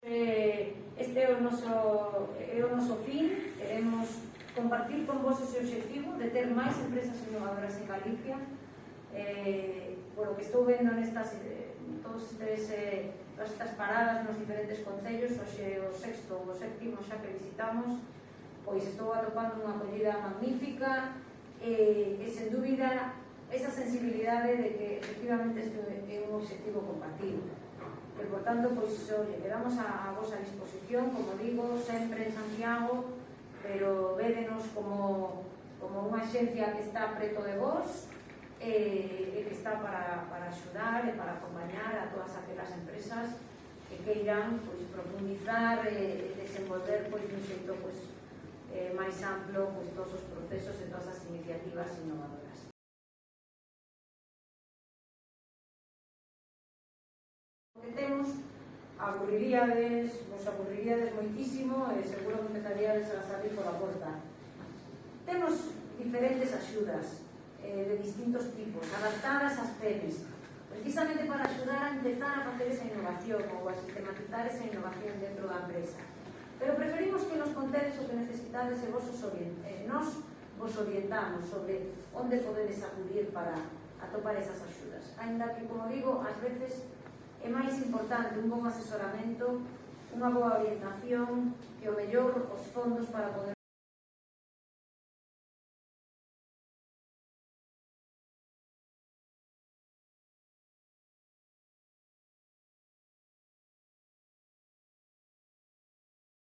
Este é o noso fin. Queremos compartir con vos ese objetivo de ter máis empresas innovadoras en Galicia. Por o que estou vendo todas estas paradas nos diferentes concellos, hoxe o sexto ou o sétimo xa que visitamos, pois estou atopando unha acollida magnífica e sen dúbida esa sensibilidade de que efectivamente este é un objetivo compartido. E, por tanto, pois, quedamos a vosa disposición, como digo, sempre en Santiago, pero védenos como unha xencia que está preto de vos e que está para axudar e para acompañar a todas aquelas empresas que queiran profundizar e desenvolver dun xeito máis amplo todos os procesos e todas as iniciativas innovadoras. Que temos, vos aburriríades moitísimo e seguro que empezaríades a salir pola porta. Temos diferentes axudas de distintos tipos, adaptadas ás PEMES, precisamente para axudar a empezar a facer esa innovación ou a sistematizar esa innovación dentro da empresa. Pero preferimos que nos contedes o que necesitades e nos vos orientamos sobre onde podedes acudir para atopar esas axudas. Ainda que, como digo, ás veces é máis importante un bon asesoramento, unha boa orientación e o mellor os fondos para poder